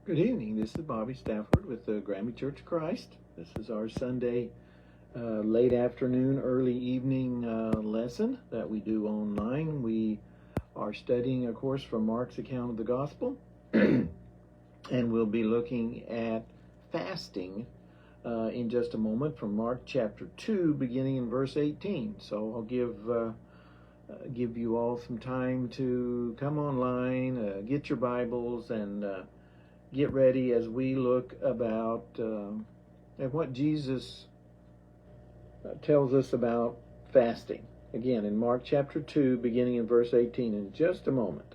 Good evening. This is Bobby Stafford with the Granby Church of Christ. This is our Sunday late afternoon, early evening lesson that we do online. We are studying, of course, from Mark's account of the gospel, and we'll be looking at fasting in just a moment from Mark chapter 2, beginning in verse 18. So I'll give you all some time to come online, get your Bibles, and get ready as we look about at what Jesus tells us about fasting. Again, in Mark chapter 2, beginning in verse 18, in just a moment.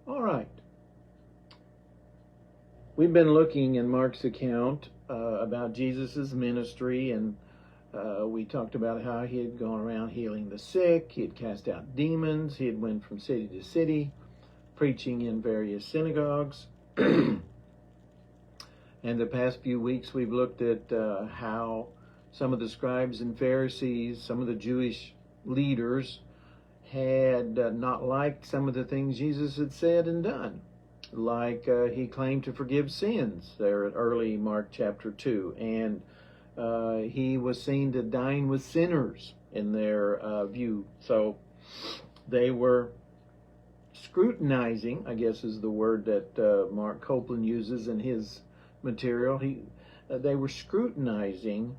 All right. We've been looking in Mark's account about Jesus' ministry, and we talked about how he had gone around healing the sick, he had cast out demons, he had went from city to city, preaching in various synagogues. And the past few weeks we've looked at how some of the scribes and Pharisees, some of the Jewish leaders, had not liked some of the things Jesus had said and done. Like he claimed to forgive sins there at early Mark chapter 2. And he was seen to dine with sinners in their view. So they were scrutinizing, I guess is the word that Mark Copeland uses in his material. They were scrutinizing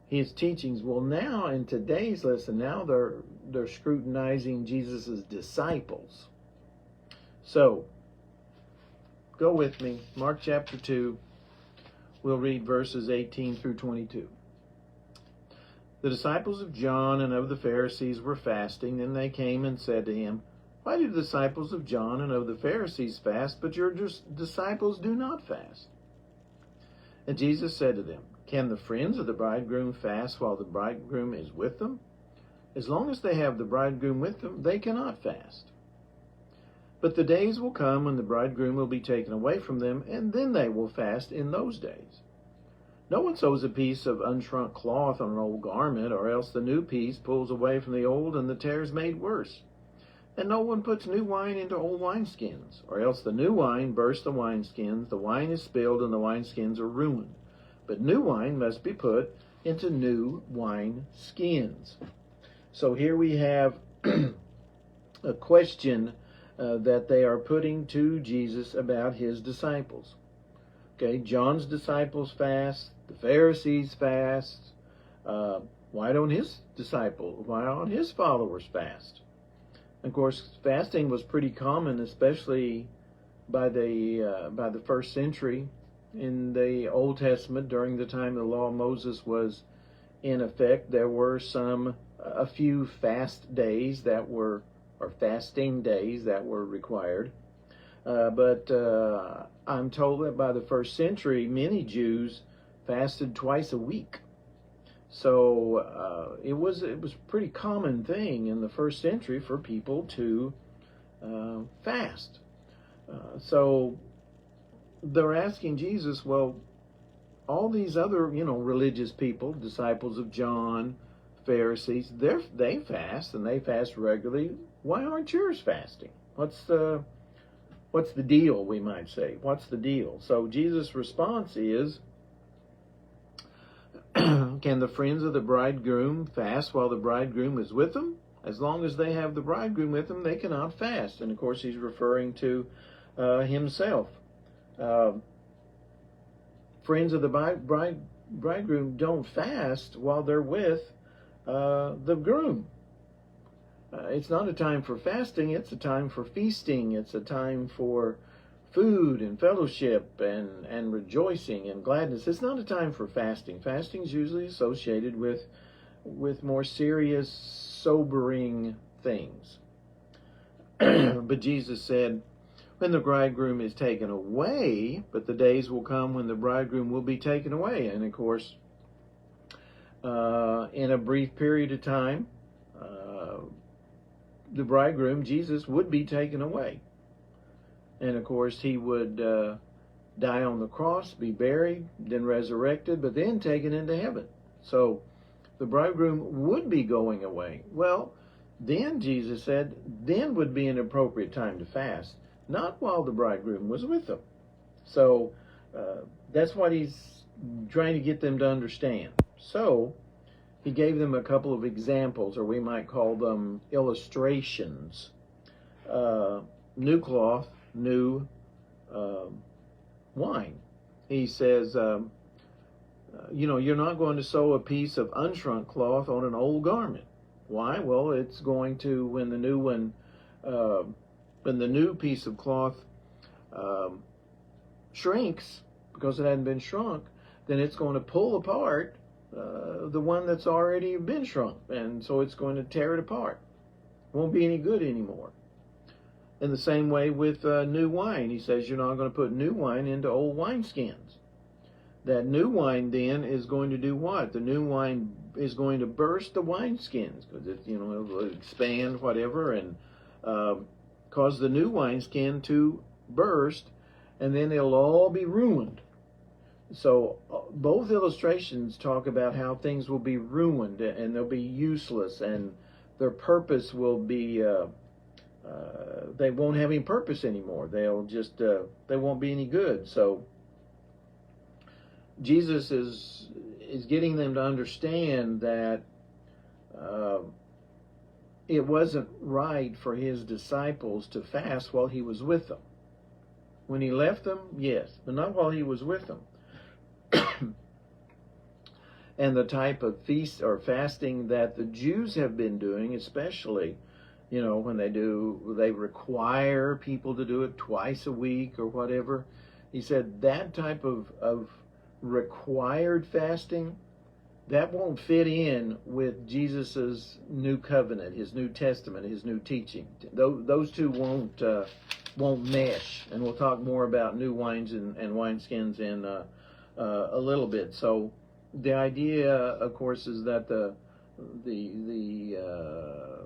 his teachings. Well, now in today's lesson, now they're scrutinizing Jesus' disciples. So go with me, Mark chapter 2. We'll read verses 18 through 22. The disciples of John and of the Pharisees were fasting, and they came and said to him, "Why do the disciples of John and of the Pharisees fast, but your disciples do not fast?" And Jesus said to them, "Can the friends of the bridegroom fast while the bridegroom is with them? As long as they have the bridegroom with them, they cannot fast. But the days will come when the bridegroom will be taken away from them, and then they will fast in those days. No one sews a piece of unshrunk cloth on an old garment, or else the new piece pulls away from the old, and the tear is made worse. And no one puts new wine into old wineskins, or else the new wine bursts the wineskins, the wine is spilled, and the wineskins are ruined. But new wine must be put into new wineskins." So here we have a question that they are putting to Jesus about his disciples. Okay, John's disciples fast, the Pharisees fast. Why don't his followers fast? Of course, fasting was pretty common, especially by the first century in the Old Testament. During the time the law of Moses was in effect, there were a few fasting days that were required. But I'm told that by the first century, many Jews fasted twice a week. So it was a pretty common thing in the first century for people to fast. So they're asking Jesus, well, all these other religious people, disciples of John, Pharisees, they fast, and they fast regularly. Why aren't yours fasting? What's the deal, we might say? What's the deal? So Jesus' response is, "Can the friends of the bridegroom fast while the bridegroom is with them? As long as they have the bridegroom with them, they cannot fast." And of course, he's referring to himself. Friends of the bridegroom don't fast while they're with the groom. It's not a time for fasting, it's a time for feasting. It's a time for food and fellowship and rejoicing and gladness. It's not a time for fasting. Fasting is usually associated with more serious, sobering things. But Jesus said, "When the bridegroom is taken away, but the days will come when the bridegroom will be taken away." And of course, in a brief period of time, the bridegroom, Jesus, would be taken away. And of course, he would die on the cross, be buried, then resurrected, but then taken into heaven. So the bridegroom would be going away. Well, then Jesus said, then would be an appropriate time to fast, not while the bridegroom was with them. So that's what he's trying to get them to understand. So he gave them a couple of examples, or we might call them illustrations. New cloth, new wine. He says, you're not going to sew a piece of unshrunk cloth on an old garment. Why? Well, it's going to, when the new piece of cloth shrinks, because it hadn't been shrunk, then it's going to pull apart the one that's already been shrunk, and so it's going to tear it apart. Won't be any good anymore. In the same way with new wine, he says you're not going to put new wine into old wineskins. That new wine then is going to do what? The new wine is going to burst the wineskins, because it'll expand, whatever, and cause the new wineskin to burst, and then it'll all be ruined. So both illustrations talk about how things will be ruined and they'll be useless, and their purpose will be they won't have any purpose anymore. They'll just they won't be any good. So Jesus is getting them to understand that it wasn't right for his disciples to fast while he was with them. When he left them, yes, but not while he was with them. And the type of feast or fasting that the Jews have been doing, especially, when they require people to do it twice a week or whatever. He said that type of required fasting, that won't fit in with Jesus's new covenant, his New Testament, his new teaching. Those two won't mesh. And we'll talk more about new wines and wineskins in a little bit. So the idea, of course, is that the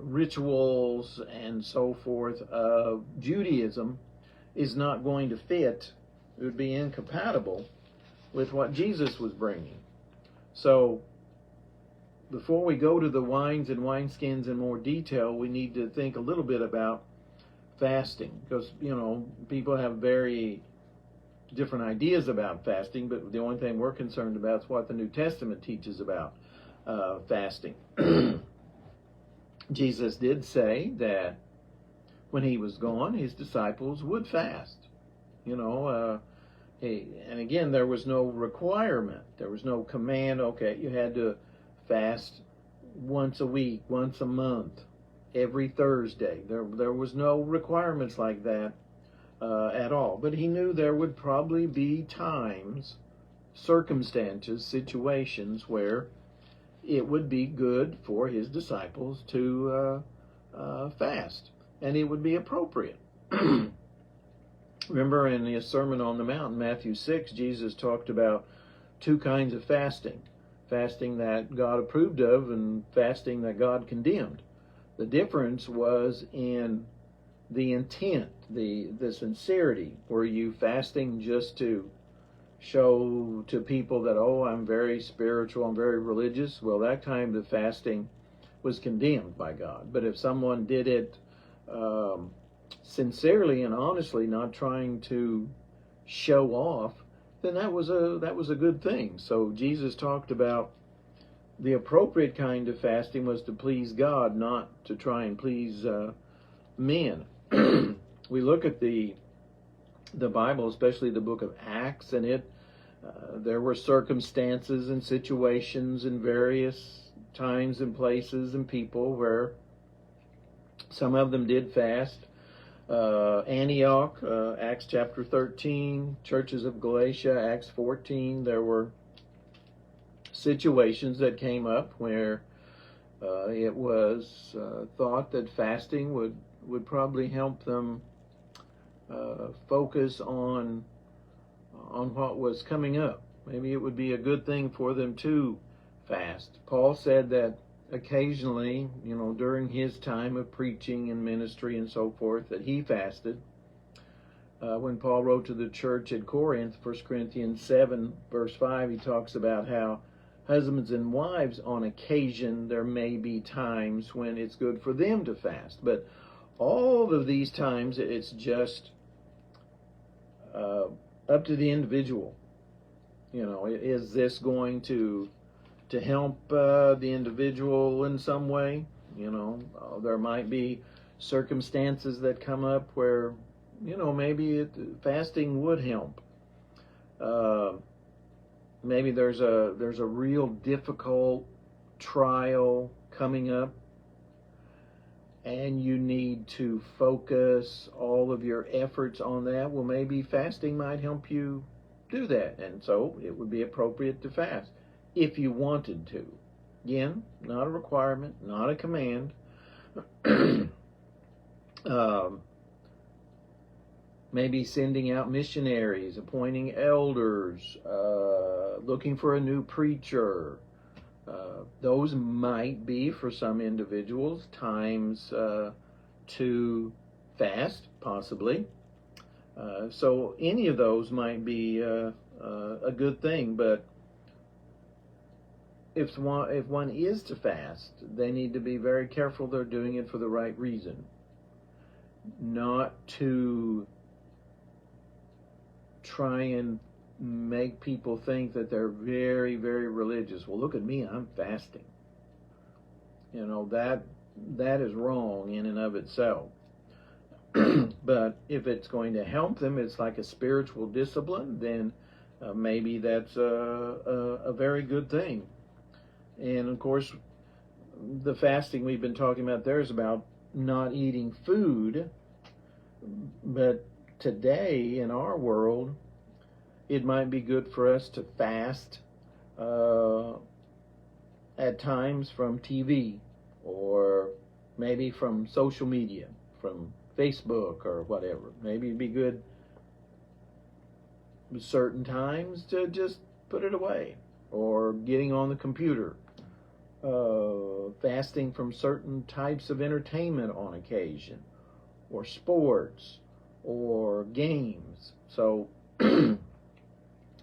rituals and so forth of Judaism is not going to fit. It would be incompatible with what Jesus was bringing. So before we go to the wines and wineskins in more detail, we need to think a little bit about fasting, because people have very different ideas about fasting, but the only thing we're concerned about is what the New Testament teaches about fasting. Jesus did say that when he was gone, his disciples would fast. And again, there was no requirement. There was no command, okay, you had to fast once a week, once a month, every Thursday. There was no requirements like that at all. But he knew there would probably be times, circumstances, situations where it would be good for his disciples to fast, and it would be appropriate. Remember in his Sermon on the Mount, Matthew 6, Jesus talked about two kinds of fasting. Fasting that God approved of and fasting that God condemned. The difference was in the intent, the sincerity. Were you fasting just to show to people that, oh, I'm very spiritual, I'm very religious? Well, that kind of fasting was condemned by God. But if someone did it sincerely and honestly, not trying to show off, then that was a good thing. So Jesus talked about the appropriate kind of fasting was to please God, not to try and please men. We look at the Bible, especially the book of Acts, and there were circumstances and situations in various times and places and people where some of them did fast. Antioch, Acts chapter 13, churches of Galatia, Acts 14, there were situations that came up where it was thought that fasting would probably help them focus on what was coming up. Maybe it would be a good thing for them to fast. Paul said that occasionally, during his time of preaching and ministry and so forth, that he fasted. When Paul wrote to the church at Corinth, 1 Corinthians 7, verse 5, he talks about how husbands and wives, on occasion, there may be times when it's good for them to fast. But all of these times, it's just up to the individual. Is this going to help the individual in some way? There might be circumstances that come up where, maybe fasting would help. Maybe there's a real difficult trial coming up, and you need to focus all of your efforts on that. Well, maybe fasting might help you do that, and so it would be appropriate to fast if you wanted to. Again, not a requirement, not a command. Maybe sending out missionaries, appointing elders, looking for a new preacher. Those might be, for some individuals, times to fast, possibly. So any of those might be a good thing, but if one is to fast, they need to be very careful they're doing it for the right reason. Not to try and make people think that they're very, very religious. Well, look at me, I'm fasting. That is wrong in and of itself. But if it's going to help them, it's like a spiritual discipline, then maybe that's a very good thing. And of course, the fasting we've been talking about there is about not eating food. But today in our world, it might be good for us to fast at times from TV, or maybe from social media, from Facebook or whatever. Maybe it'd be good certain times to just put it away, or getting on the computer, fasting from certain types of entertainment on occasion, or sports, or games. So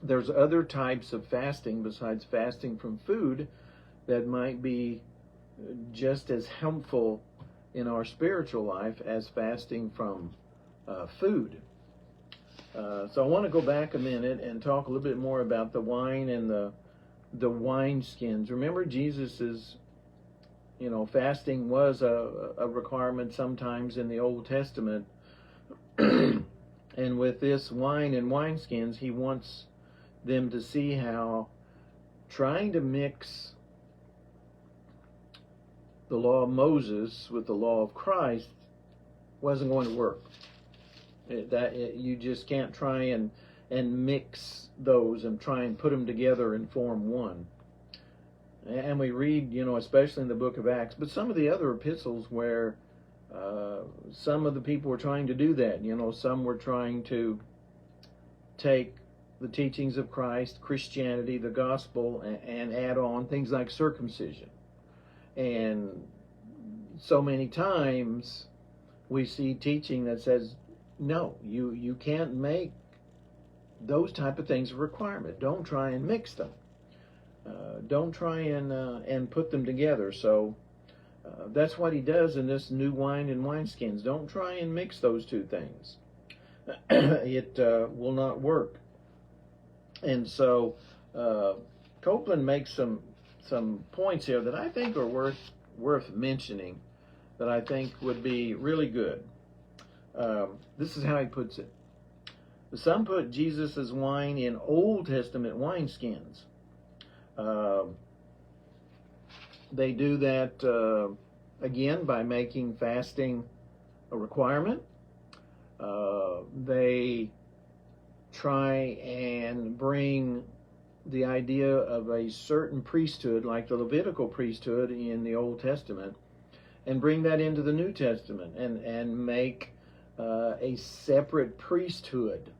there's other types of fasting besides fasting from food that might be just as helpful in our spiritual life as fasting from food. So I want to go back a minute and talk a little bit more about the wine and the wine skins. Remember, Jesus's, fasting was a requirement sometimes in the Old Testament. And with this wine and wineskins, he wants them to see how trying to mix the law of Moses with the law of Christ wasn't going to work. You just can't try and mix those and try and put them together and form one. And we read, especially in the book of Acts, but some of the other epistles where some of the people were trying to do that. Some were trying to take the teachings of Christ, Christianity, the gospel, and add on things like circumcision. And so many times we see teaching that says, no, you can't make those type of things a requirement. Don't try and mix them. Don't try and put them together. So that's what he does in this new wine and wineskins. Don't try and mix those two things. It will not work. And so Copeland makes some points here that I think are worth mentioning, that I think would be really good. This is how he puts it. Some put Jesus' wine in Old Testament wineskins. They do that, again, by making fasting a requirement. They try and bring the idea of a certain priesthood, like the Levitical priesthood in the Old Testament, and bring that into the New Testament and make a separate priesthood.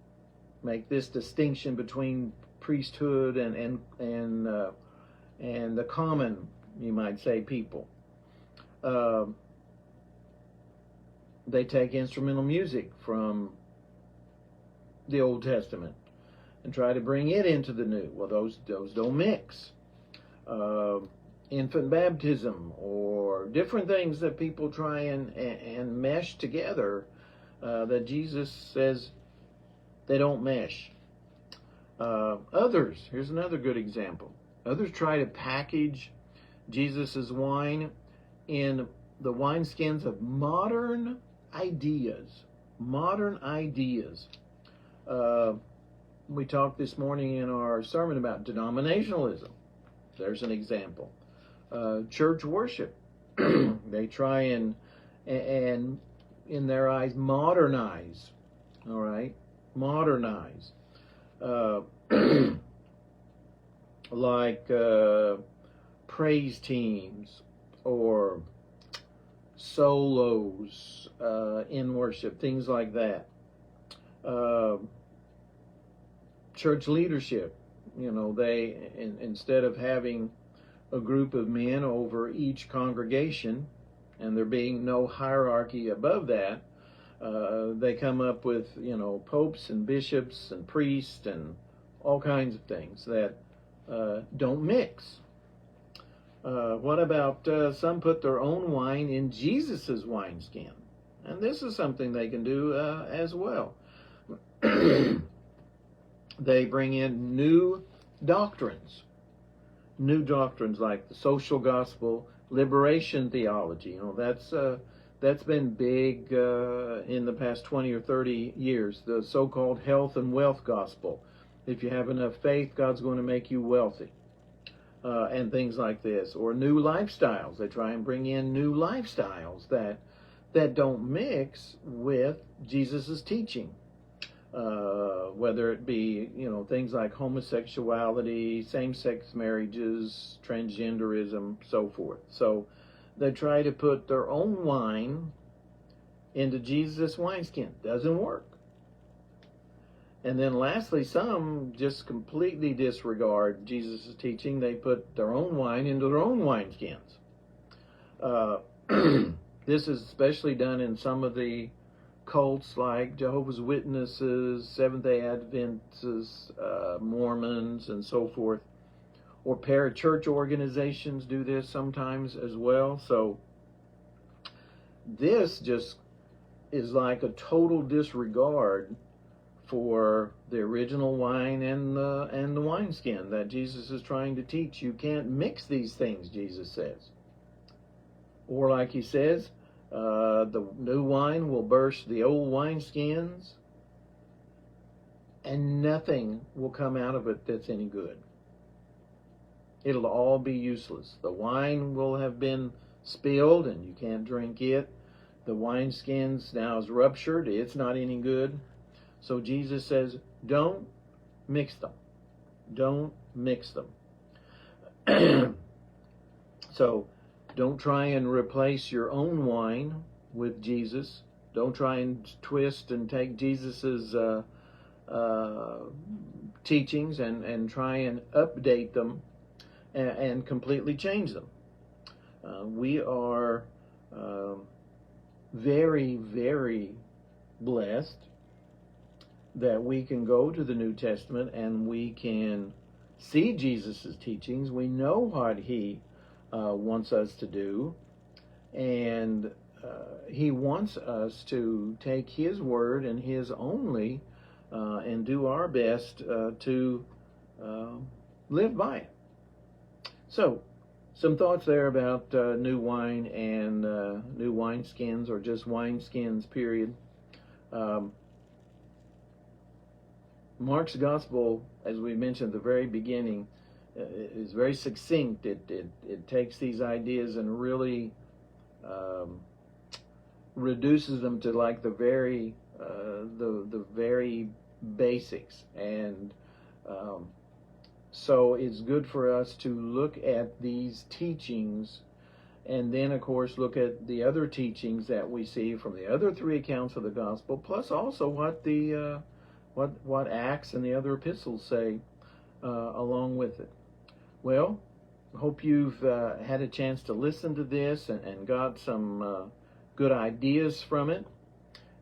Make this distinction between priesthood and the common you might say, people. They take instrumental music from the Old Testament and try to bring it into the New. Well, those don't mix. Infant baptism or different things that people try and mesh together that Jesus says they don't mesh. Others, here's another good example. Others try to package Jesus's wine in the wineskins of modern ideas. Modern ideas. We talked this morning in our sermon about denominationalism. There's an example. Church worship. They try and in their eyes modernize. All right, modernize. Like praise teams or solos in worship, things like that. Church leadership, they instead of having a group of men over each congregation and there being no hierarchy above that, they come up with popes and bishops and priests and all kinds of things that don't mix. What about some put their own wine in Jesus's wineskin? And this is something they can do as well. They bring in new doctrines like the social gospel, liberation theology. That's been big in the past 20 or 30 years. The so-called health and wealth gospel. If you have enough faith, God's going to make you wealthy. And things like this. Or new lifestyles. They try and bring in new lifestyles that don't mix with Jesus' teaching. Whether it be, things like homosexuality, same-sex marriages, transgenderism, so forth. So they try to put their own wine into Jesus' wineskin. Doesn't work. And then lastly, some just completely disregard Jesus' teaching. They put their own wine into their own wineskins. This is especially done in some of the cults like Jehovah's Witnesses, Seventh-day Adventists, Mormons, and so forth. Or parachurch organizations do this sometimes as well. So this just is like a total disregard for the original wine and the wineskin that Jesus is trying to teach. You can't mix these things, Jesus says. Or like he says, the new wine will burst the old wineskins and nothing will come out of it that's any good. It'll all be useless. The wine will have been spilled and you can't drink it. The wineskins now is ruptured. It's not any good. So Jesus says, don't mix them. Don't mix them. So don't try and replace your own wine with Jesus. Don't try and twist and take Jesus's teachings and try and update them and completely change them. We are very, very blessed that we can go to the New Testament and we can see Jesus' teachings. We know what he wants us to do, and he wants us to take his word and his only and do our best to live by it. So, some thoughts there about new wine and new wineskins, or just wineskins, period. Mark's gospel, as we mentioned at the very beginning, is very succinct. It takes these ideas and really reduces them to like the very basics. And so it's good for us to look at these teachings, and then of course look at the other teachings that we see from the other three accounts of the gospel, plus also what the what Acts and the other epistles say along with it. Well, hope you've had a chance to listen to this and got some good ideas from it.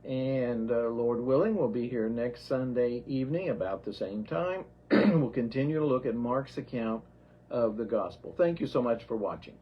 And Lord willing, we'll be here next Sunday evening about the same time. We'll continue to look at Mark's account of the gospel. Thank you so much for watching.